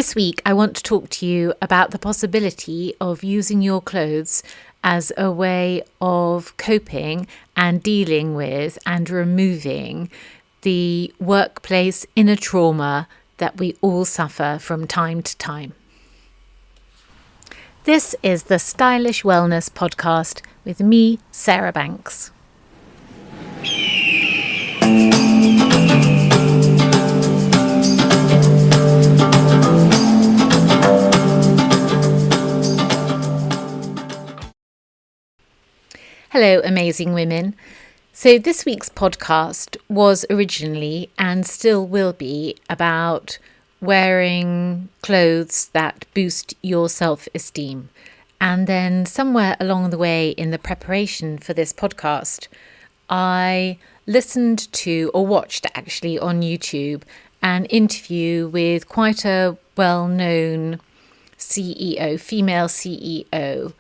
This week, I want to talk to you about the possibility of using your clothes as a way of coping and dealing with and removing the workplace inner trauma that we all suffer from time to time. This is the Stylish Wellness Podcast with me, Sarah Banks. Hello, amazing women. So this week's podcast was originally and still will be about wearing clothes that boost your self-esteem. And then somewhere along the way in the preparation for this podcast, I listened to or watched actually on YouTube an interview with quite a well-known CEO, female CEO,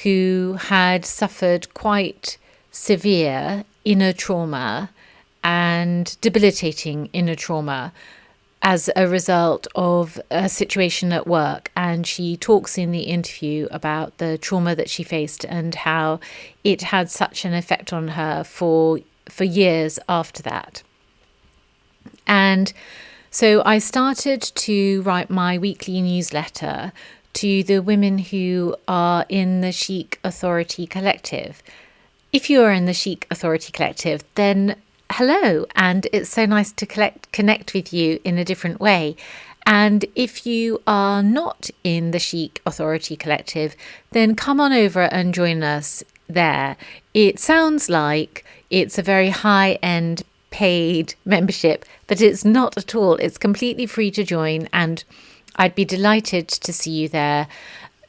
who had suffered quite severe inner trauma and debilitating inner trauma as a result of a situation at work. And she talks in the interview about the trauma that she faced and how it had such an effect on her for years after that. And so I started to write my weekly newsletter to the women who are in the Chic Authority Collective. If you are in the Chic Authority Collective, then hello, and it's so nice to connect with you in a different way. And if you are not in the Chic Authority Collective, then come on over and join us there. It sounds like it's a very high-end paid membership, but it's not at all. It's completely free to join, and I'd be delighted to see you there.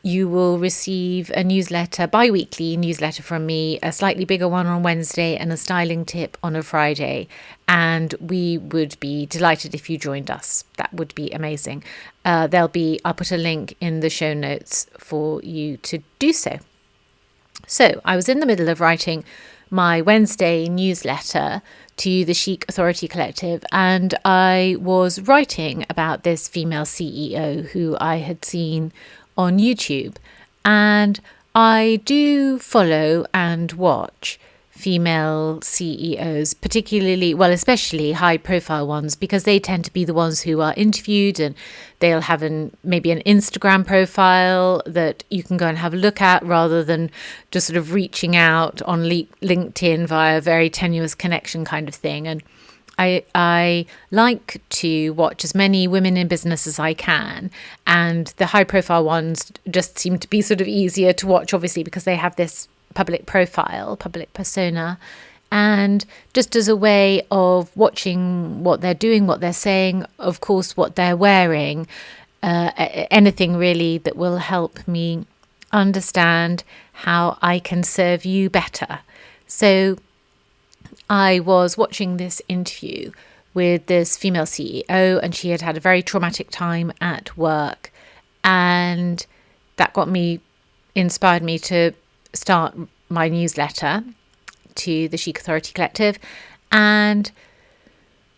You will receive a newsletter, bi-weekly newsletter from me, a slightly bigger one on Wednesday and a styling tip on a Friday. And we would be delighted if you joined us. That would be amazing. I'll put a link in the show notes for you to do so. So I was in the middle of writing my Wednesday newsletter to the Chic Authority Collective, and I was writing about this female CEO who I had seen on YouTube. And I do follow and watch female CEOs, especially high profile ones, because they tend to be the ones who are interviewed, and they'll have maybe an Instagram profile that you can go and have a look at rather than just sort of reaching out on LinkedIn via a very tenuous connection kind of thing. And I like to watch as many women in business as I can, and the high profile ones just seem to be sort of easier to watch, obviously, because they have this public profile, public persona, and just as a way of watching what they're doing, what they're saying, of course, what they're wearing, anything really that will help me understand how I can serve you better. So I was watching this interview with this female CEO, and she had had a very traumatic time at work, and that inspired me to start my newsletter to the Chic Authority Collective. And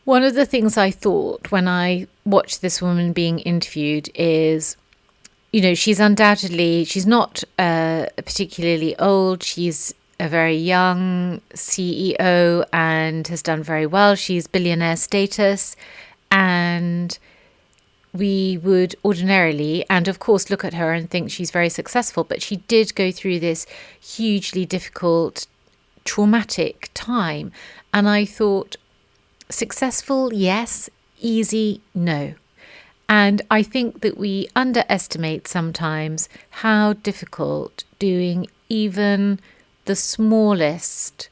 one of the things I thought when I watched this woman being interviewed is, she's not particularly old. She's a very young CEO and has done very well. She's billionaire status, and we would ordinarily, and of course, look at her and think she's very successful, but she did go through this hugely difficult, traumatic time. And I thought, successful, yes. Easy, no. And I think that we underestimate sometimes how difficult doing even the smallest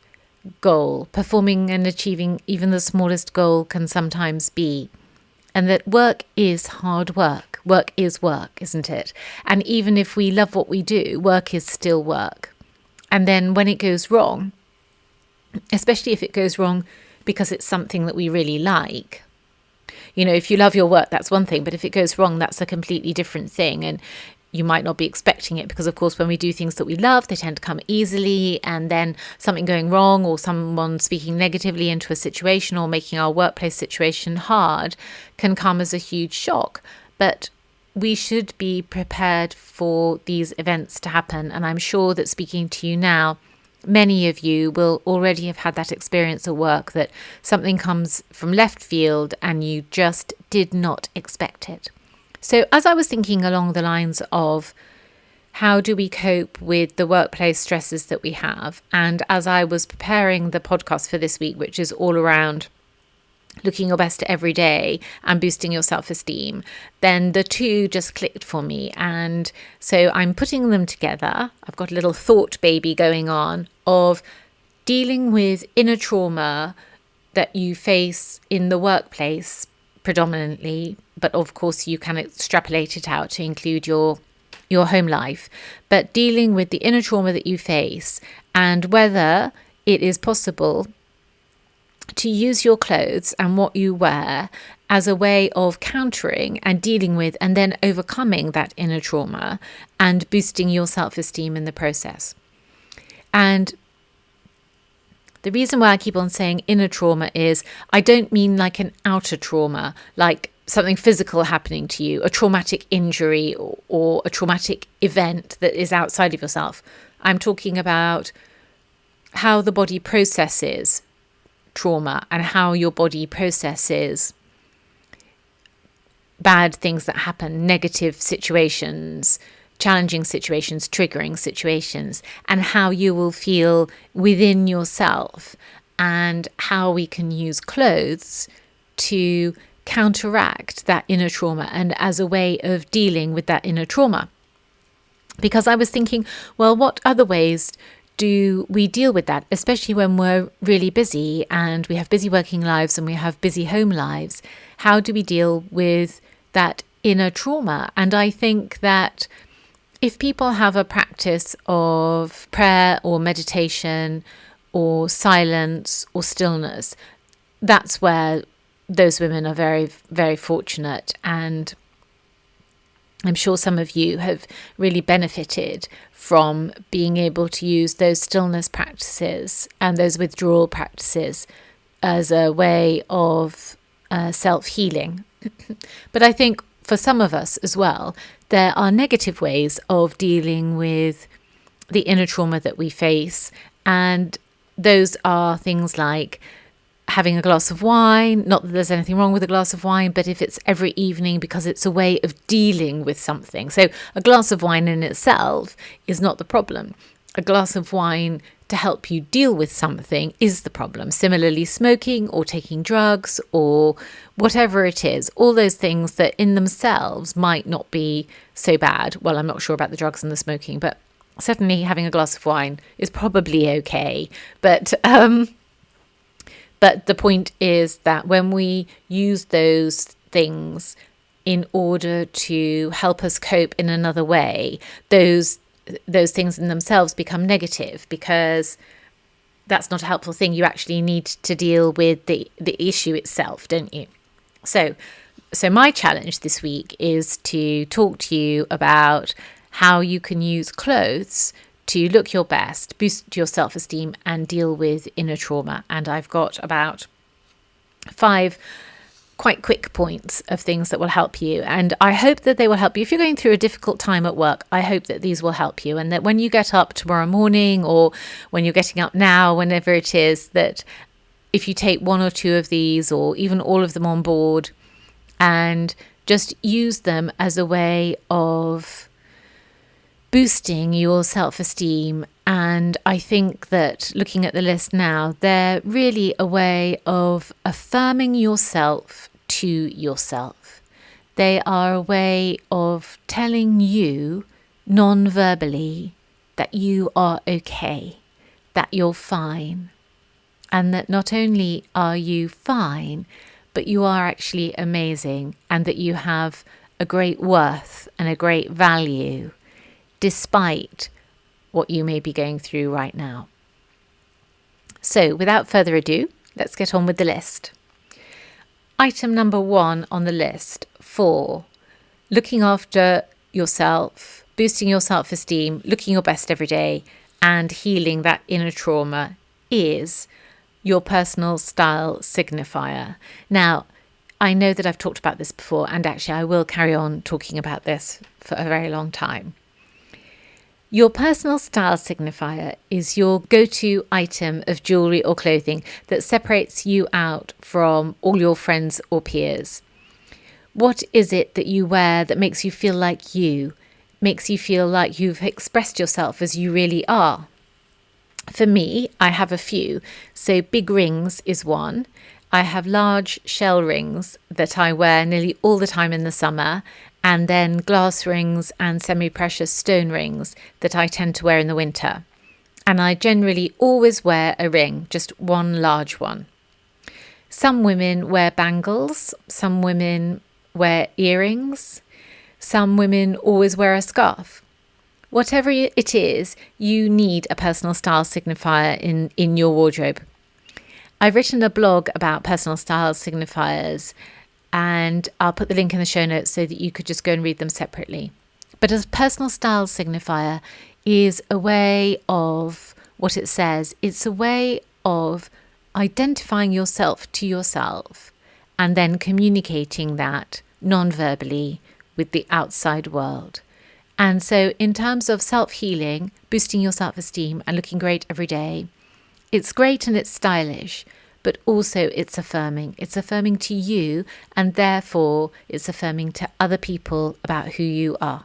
goal, performing and achieving even the smallest goal, can sometimes be. And that work is hard work. Work is work, isn't it? And even if we love what we do, work is still work. And then when it goes wrong, especially if it goes wrong because it's something that we really like, if you love your work, that's one thing. But if it goes wrong, that's a completely different thing. And you might not be expecting it because, of course, when we do things that we love, they tend to come easily. And then something going wrong or someone speaking negatively into a situation or making our workplace situation hard can come as a huge shock. But we should be prepared for these events to happen. And I'm sure that speaking to you now, many of you will already have had that experience at work, that something comes from left field and you just did not expect it. So as I was thinking along the lines of how do we cope with the workplace stresses that we have, and as I was preparing the podcast for this week, which is all around looking your best every day and boosting your self-esteem, then the two just clicked for me. And so I'm putting them together. I've got a little thought baby going on of dealing with inner trauma that you face in the workplace predominantly, but of course you can extrapolate it out to include your home life, but dealing with the inner trauma that you face and whether it is possible to use your clothes and what you wear as a way of countering and dealing with and then overcoming that inner trauma and boosting your self-esteem in the process. And the reason why I keep on saying inner trauma is I don't mean like an outer trauma, like something physical happening to you, a traumatic injury or a traumatic event that is outside of yourself. I'm talking about how the body processes trauma and how your body processes bad things that happen, negative situations, challenging situations, triggering situations, and how you will feel within yourself, and how we can use clothes to counteract that inner trauma and as a way of dealing with that inner trauma. Because I was thinking, well, what other ways do we deal with that, especially when we're really busy and we have busy working lives and we have busy home lives? How do we deal with that inner trauma? And I think that if people have a practice of prayer or meditation or silence or stillness, that's where those women are very, very fortunate. And I'm sure some of you have really benefited from being able to use those stillness practices and those withdrawal practices as a way of self-healing. But I think for some of us as well, there are negative ways of dealing with the inner trauma that we face. And those are things like having a glass of wine. Not that there's anything wrong with a glass of wine, but if it's every evening because it's a way of dealing with something. So a glass of wine in itself is not the problem. A glass of wine to help you deal with something is the problem. Similarly, smoking or taking drugs or whatever it is, all those things that in themselves might not be so bad. Well, I'm not sure about the drugs and the smoking, but certainly having a glass of wine is probably okay. But the point is that when we use those things in order to help us cope in another way, those things in themselves become negative, because that's not a helpful thing. You actually need to deal with the issue itself, don't you? So my challenge this week is to talk to you about how you can use clothes to look your best, boost your self-esteem and deal with inner trauma. And I've got about 5 quite quick points of things that will help you. And I hope that they will help you. If you're going through a difficult time at work, I hope that these will help you. And that when you get up tomorrow morning, or when you're getting up now, whenever it is, that if you take 1 or 2 of these, or even all of them on board, and just use them as a way of boosting your self-esteem. And I think that looking at the list now, they're really a way of affirming yourself to yourself. They are a way of telling you non-verbally that you are okay, that you're fine, and that not only are you fine, but you are actually amazing, and that you have a great worth and a great value despite what you may be going through right now. So without further ado, let's get on with the list. Item number 1 on the list for looking after yourself, boosting your self-esteem, looking your best every day, and healing that inner trauma is your personal style signifier. Now, I know that I've talked about this before, and actually I will carry on talking about this for a very long time. Your personal style signifier is your go-to item of jewellery or clothing that separates you out from all your friends or peers. What is it that you wear that makes you feel like you, makes you feel like you've expressed yourself as you really are? For me, I have a few. So big rings is one. I have large shell rings that I wear nearly all the time in the summer, and then glass rings and semi-precious stone rings that I tend to wear in the winter. And I generally always wear a ring, just one large one. Some women wear bangles, some women wear earrings, some women always wear a scarf. Whatever it is, you need a personal style signifier in your wardrobe. I've written a blog about personal style signifiers, and I'll put the link in the show notes so that you could just go and read them separately. But a personal style signifier is a way of what it says. It's a way of identifying yourself to yourself and then communicating that non-verbally with the outside world. And so in terms of self-healing, boosting your self-esteem and looking great every day, it's great and it's stylish, but also it's affirming. It's affirming to you, and therefore it's affirming to other people about who you are.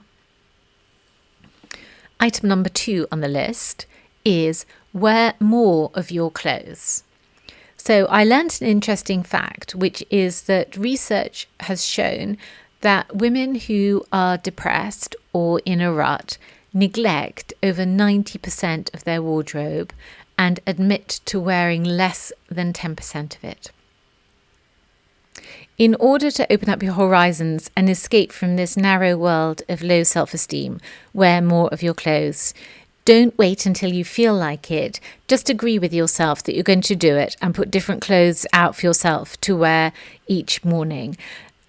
Item number 2 on the list is wear more of your clothes. So I learned an interesting fact, which is that research has shown that women who are depressed or in a rut neglect over 90% of their wardrobe and admit to wearing less than 10% of it. In order to open up your horizons and escape from this narrow world of low self-esteem, wear more of your clothes. Don't wait until you feel like it. Just agree with yourself that you're going to do it and put different clothes out for yourself to wear each morning.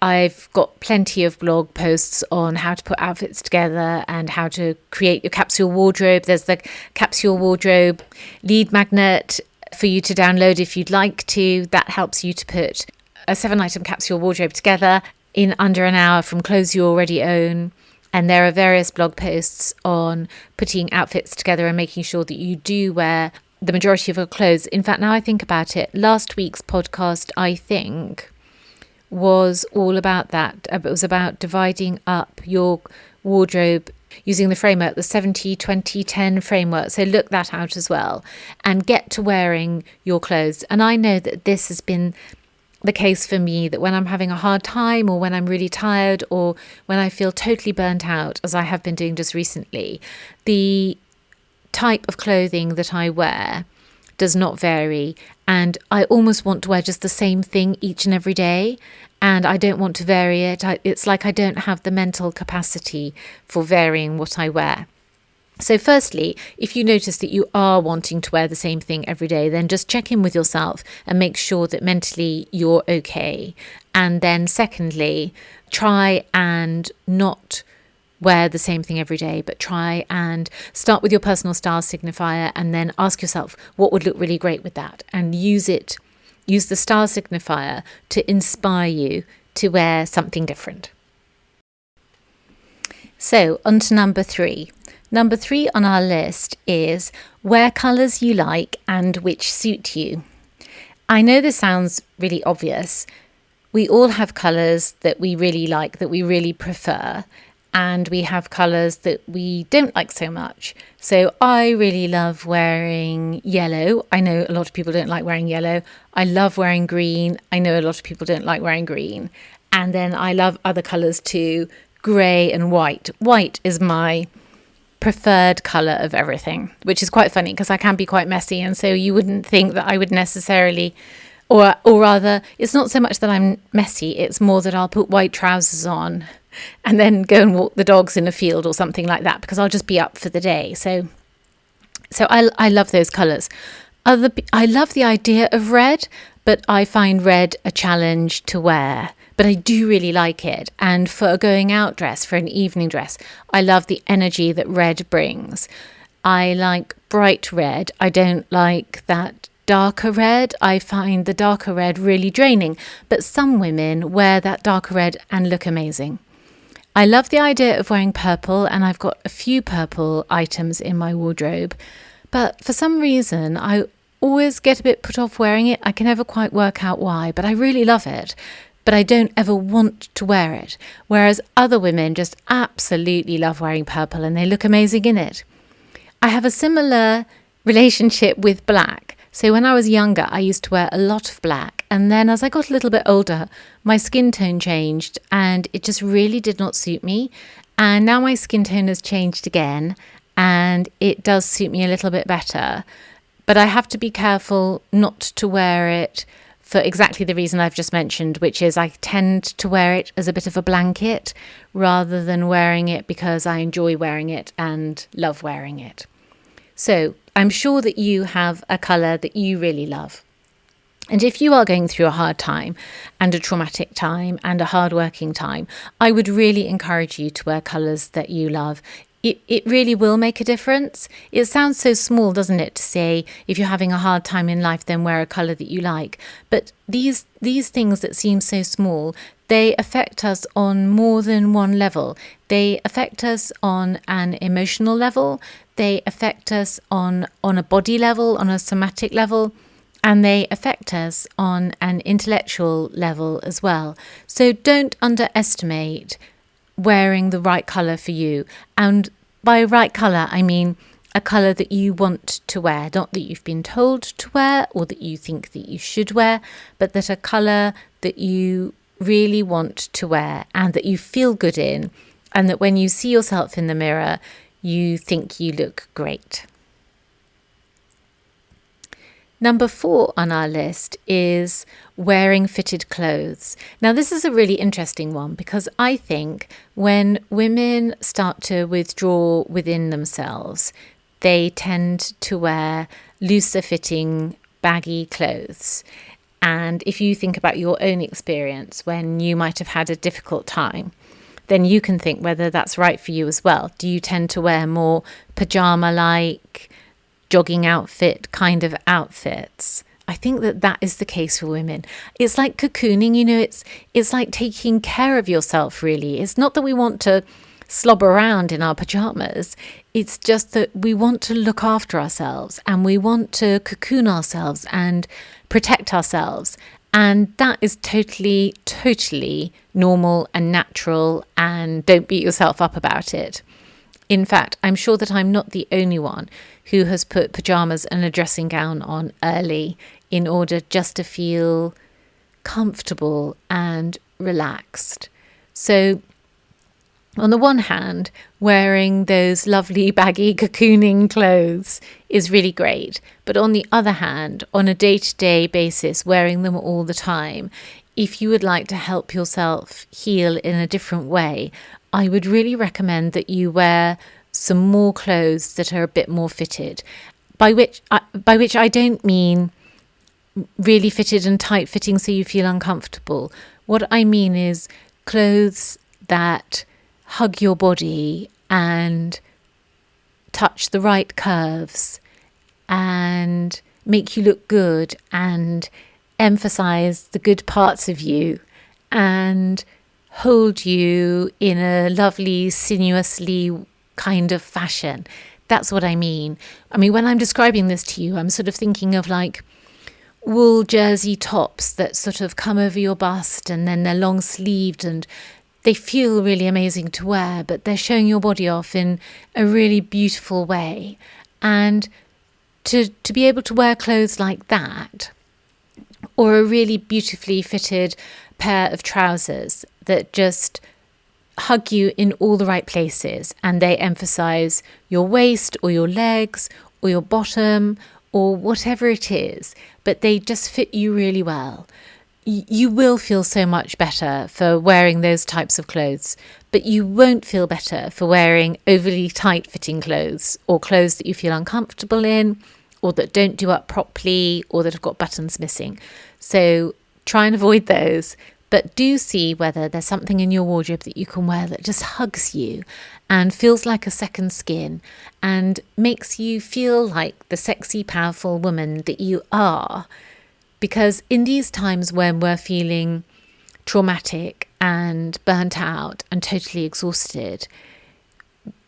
I've got plenty of blog posts on how to put outfits together and how to create your capsule wardrobe. There's the capsule wardrobe lead magnet for you to download if you'd like to. That helps you to put a 7-item capsule wardrobe together in under an hour from clothes you already own. And there are various blog posts on putting outfits together and making sure that you do wear the majority of your clothes. In fact, now I think about it, last week's podcast, I think, was all about that. It was about dividing up your wardrobe using the framework, the 70-20-10 framework. So look that out as well and get to wearing your clothes. And I know that this has been the case for me, that when I'm having a hard time or when I'm really tired or when I feel totally burnt out, as I have been doing just recently, the type of clothing that I wear does not vary, and I almost want to wear just the same thing each and every day, and I don't want to vary it. It's like I don't have the mental capacity for varying what I wear. So firstly, if you notice that you are wanting to wear the same thing every day, then just check in with yourself and make sure that mentally you're okay. And then secondly, try and not wear the same thing every day, but try and start with your personal style signifier and then ask yourself what would look really great with that, and use the style signifier to inspire you to wear something different. So on to number 3. Number 3 on our list is wear colours you like and which suit you. I know this sounds really obvious. We all have colours that we really like, that we really prefer, and we have colours that we don't like so much. So I really love wearing yellow. I know a lot of people don't like wearing yellow. I love wearing green. I know a lot of people don't like wearing green. And then I love other colours too, grey and white. White is my preferred colour of everything, which is quite funny because I can be quite messy, and so you wouldn't think that I would necessarily, or rather, it's not so much that I'm messy, it's more that I'll put white trousers on and then go and walk the dogs in a field or something like that because I'll just be up for the day. So I love those colours. I love the idea of red, but I find red a challenge to wear. But I do really like it. And for a going out dress, for an evening dress, I love the energy that red brings. I like bright red. I don't like that darker red. I find the darker red really draining, but some women wear that darker red and look amazing. I love the idea of wearing purple, and I've got a few purple items in my wardrobe, but for some reason I always get a bit put off wearing it. I can never quite work out why, but I really love it. But I don't ever want to wear it, whereas other women just absolutely love wearing purple and they look amazing in it. I have a similar relationship with black. So when I was younger, I used to wear a lot of black. And then as I got a little bit older, my skin tone changed and it just really did not suit me. And now my skin tone has changed again and it does suit me a little bit better. But I have to be careful not to wear it for exactly the reason I've just mentioned, which is I tend to wear it as a bit of a blanket rather than wearing it because I enjoy wearing it and love wearing it. So I'm sure that you have a colour that you really love. And if you are going through a hard time and a traumatic time and a hard-working time, I would really encourage you to wear colours that you love. It really will make a difference. It sounds so small, doesn't it, to say if you're having a hard time in life, then wear a colour that you like. But these things that seem so small, they affect us on more than one level. They affect us on an emotional level. They affect us on a body level, on a somatic level. And they affect us on an intellectual level as well. So don't underestimate wearing the right colour for you. And by right colour, I mean a colour that you want to wear, not that you've been told to wear or that you think that you should wear, but that a colour that you really want to wear and that you feel good in, and that when you see yourself in the mirror, you think you look great. Number 4 on our list is wearing fitted clothes. Now, this is a really interesting one because I think when women start to withdraw within themselves, they tend to wear looser fitting, baggy clothes. And if you think about your own experience when you might have had a difficult time, then you can think whether that's right for you as well. Do you tend to wear more pajama-like, jogging outfit kind of outfits? I think that is the case for women. It's like cocooning, it's like taking care of yourself, really. It's not that we want to slob around in our pajamas. It's just that we want to look after ourselves and we want to cocoon ourselves and protect ourselves. And that is totally, totally normal and natural, and don't beat yourself up about it. In fact, I'm sure that I'm not the only one who has put pajamas and a dressing gown on early in order just to feel comfortable and relaxed. So on the one hand, wearing those lovely baggy cocooning clothes is really great. But on the other hand, on a day-to-day basis, wearing them all the time, if you would like to help yourself heal in a different way, I would really recommend that you wear some more clothes that are a bit more fitted, by which I don't mean really fitted and tight fitting so you feel uncomfortable. What I mean is clothes that hug your body and touch the right curves and make you look good and emphasize the good parts of you and hold you in a lovely, sinuously kind of fashion. That's what I mean. I mean, when I'm describing this to you, I'm sort of thinking of like wool jersey tops that sort of come over your bust and then they're long sleeved and they feel really amazing to wear, but they're showing your body off in a really beautiful way. And to be able to wear clothes like that, or a really beautifully fitted pair of trousers that just hug you in all the right places and they emphasize your waist or your legs or your bottom or whatever it is, but they just fit you really well. You will feel so much better for wearing those types of clothes, but you won't feel better for wearing overly tight-fitting clothes or clothes that you feel uncomfortable in or that don't do up properly or that have got buttons missing. So try and avoid those, But do see whether there's something in your wardrobe that you can wear that just hugs you and feels like a second skin and makes you feel like the sexy, powerful woman that you are. Because in these times when we're feeling traumatic and burnt out and totally exhausted,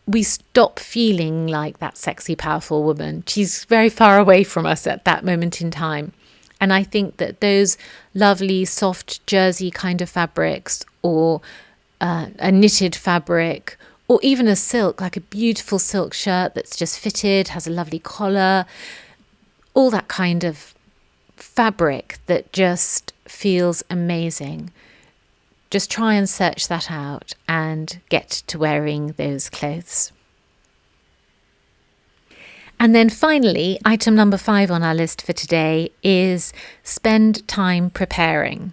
we stop feeling like that sexy, powerful woman. She's very far away from us at that moment in time. And I think that those lovely, soft jersey kind of fabrics, or a knitted fabric, or even a silk, like a beautiful silk shirt that's just fitted, has a lovely collar, all that kind of fabric that just feels amazing. Just try and search that out and get to wearing those clothes. And then finally, item number 5 on our list for today is spend time preparing.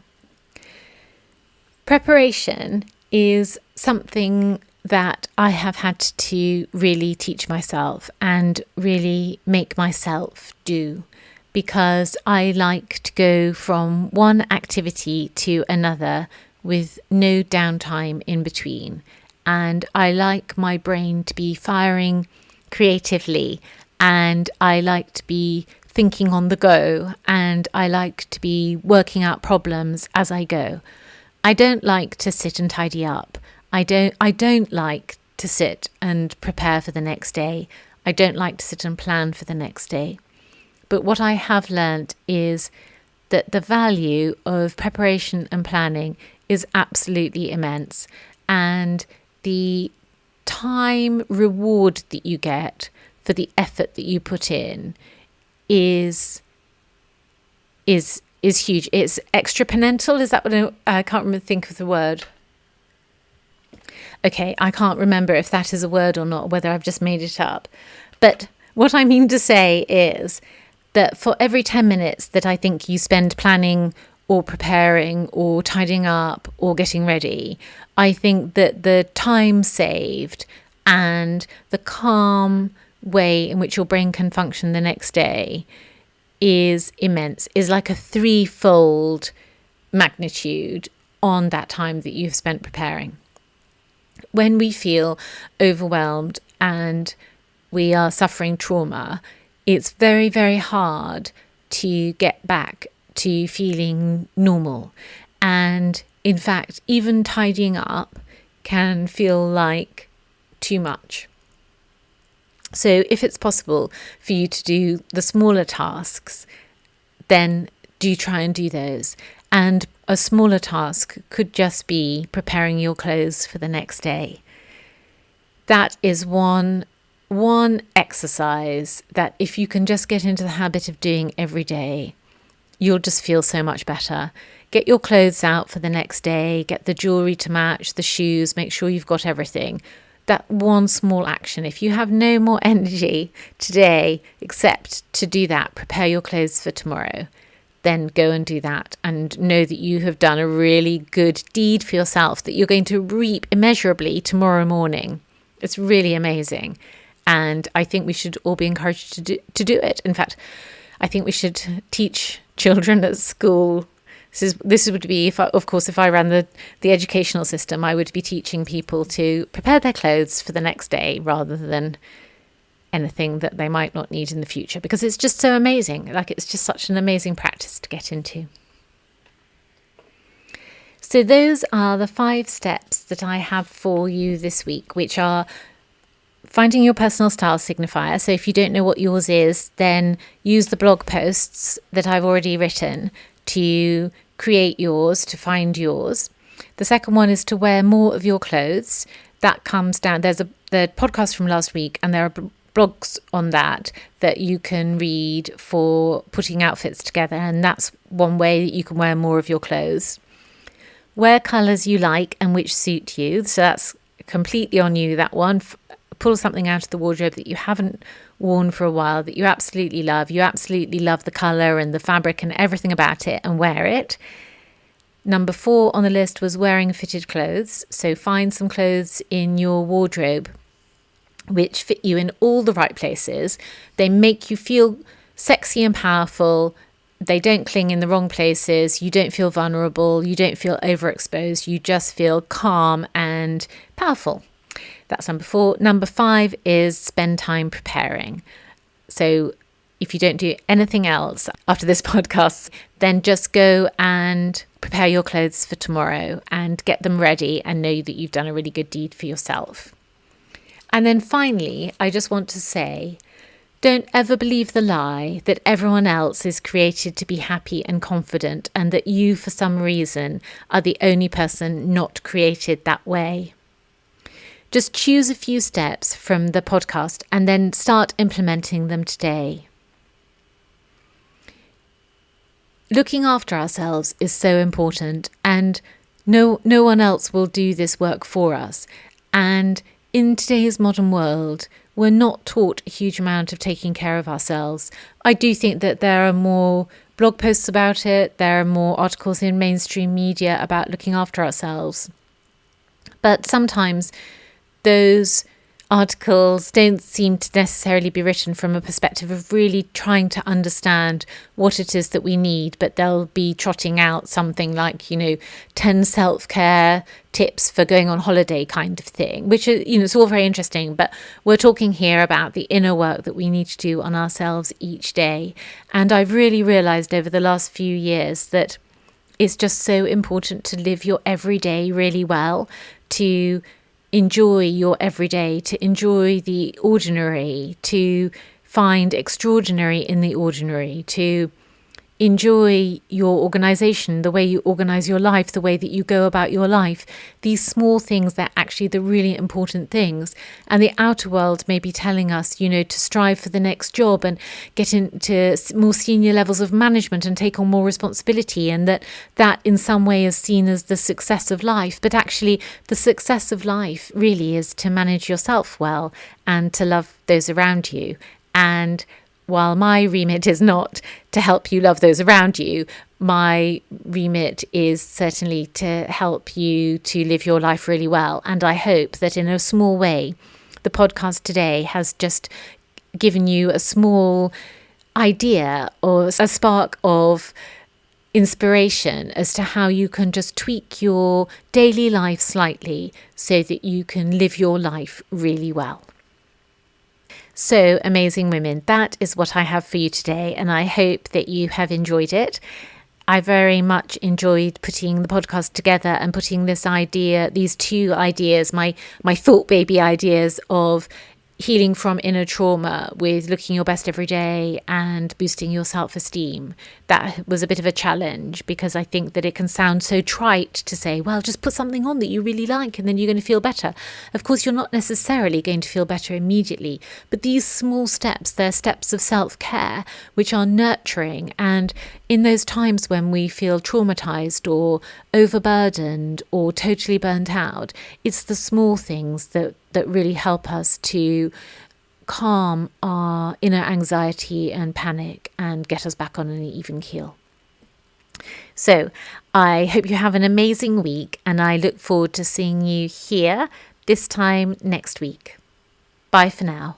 Preparation is something that I have had to really teach myself and really make myself do, because I like to go from one activity to another with no downtime in between. And I like my brain to be firing creatively, and I like to be thinking on the go, and I like to be working out problems as I go. I don't like to sit and tidy up. I don't like to sit and prepare for the next day. I don't like to sit and plan for the next day. But what I have learned is that the value of preparation and planning is absolutely immense, and the time reward that you get for the effort that you put in is huge. It's exponential. Is that what I can't think of the word? Okay, I can't remember if that is a word or not, whether I've just made it up. But what I mean to say is that for every 10 minutes that I think you spend planning or preparing or tidying up or getting ready, I think that the time saved and the calm way in which your brain can function the next day is immense, is like a 3-fold magnitude on that time that you've spent preparing. When we feel overwhelmed and we are suffering trauma, it's very, very hard to get back to feeling normal. And in fact, even tidying up can feel like too much. So if it's possible for you to do the smaller tasks, then do try and do those. And a smaller task could just be preparing your clothes for the next day. That is one exercise that if you can just get into the habit of doing every day, you'll just feel so much better. Get your clothes out for the next day, get the jewellery to match, the shoes, make sure you've got everything. That one small action. If you have no more energy today except to do that, prepare your clothes for tomorrow, then go and do that and know that you have done a really good deed for yourself that you're going to reap immeasurably tomorrow morning. It's really amazing. And I think we should all be encouraged to do it. In fact, I think we should teach children at school. This would be, if I ran the educational system, I would be teaching people to prepare their clothes for the next day rather than anything that they might not need in the future, because it's just so amazing. Like, it's just such an amazing practice to get into. So those are the 5 steps that I have for you this week, which are finding your personal style signifier. So if you don't know what yours is, then use the blog posts that I've already written to create yours, to find yours. The second one is to wear more of your clothes. That comes down, there's the podcast from last week, and there are blogs on that you can read for putting outfits together, and that's one way that you can wear more of your clothes. Wear colours you like and which suit you. So that's completely on you, that one. Pull something out of the wardrobe that you haven't worn for a while that you absolutely love. You absolutely love the colour and the fabric and everything about it, and wear it. Number 4 on the list was wearing fitted clothes. So find some clothes in your wardrobe which fit you in all the right places. They make you feel sexy and powerful They don't cling in the wrong places. You don't feel vulnerable. You don't feel overexposed. You just feel calm and powerful. That's number 4. Number 5 is spend time preparing. So if you don't do anything else after this podcast, then just go and prepare your clothes for tomorrow and get them ready and know that you've done a really good deed for yourself. And then finally, I just want to say, don't ever believe the lie that everyone else is created to be happy and confident and that you, for some reason, are the only person not created that way. Just choose a few steps from the podcast and then start implementing them today. Looking after ourselves is so important, and no one else will do this work for us. And in today's modern world, we're not taught a huge amount of taking care of ourselves. I do think that there are more blog posts about it. There are more articles in mainstream media about looking after ourselves. But sometimes those articles don't seem to necessarily be written from a perspective of really trying to understand what it is that we need, but they'll be trotting out something like, 10 self-care tips for going on holiday kind of thing, which is, it's all very interesting, but we're talking here about the inner work that we need to do on ourselves each day. And I've really realized over the last few years that it's just so important to live your everyday really well, to enjoy your everyday, to enjoy the ordinary, to find extraordinary in the ordinary, to enjoy your organisation, the way you organise your life, the way that you go about your life. These small things, they're actually the really important things. And the outer world may be telling us, to strive for the next job and get into more senior levels of management and take on more responsibility, and that in some way is seen as the success of life. But actually, the success of life really is to manage yourself well and to love those around you. And while my remit is not to help you love those around you, my remit is certainly to help you to live your life really well. And I hope that in a small way, the podcast today has just given you a small idea or a spark of inspiration as to how you can just tweak your daily life slightly so that you can live your life really well. So, amazing women, that is what I have for you today, and I hope that you have enjoyed it. I very much enjoyed putting the podcast together and putting these two ideas, my thought baby ideas of healing from inner trauma with looking your best every day and boosting your self-esteem. That was a bit of a challenge because I think that it can sound so trite to say, well, just put something on that you really like and then you're going to feel better. Of course, you're not necessarily going to feel better immediately, but these small steps, they're steps of self-care, which are nurturing. And in those times when we feel traumatized or overburdened or totally burnt out, it's the small things that really help us to calm our inner anxiety and panic and get us back on an even keel. So I hope you have an amazing week, and I look forward to seeing you here this time next week. Bye for now.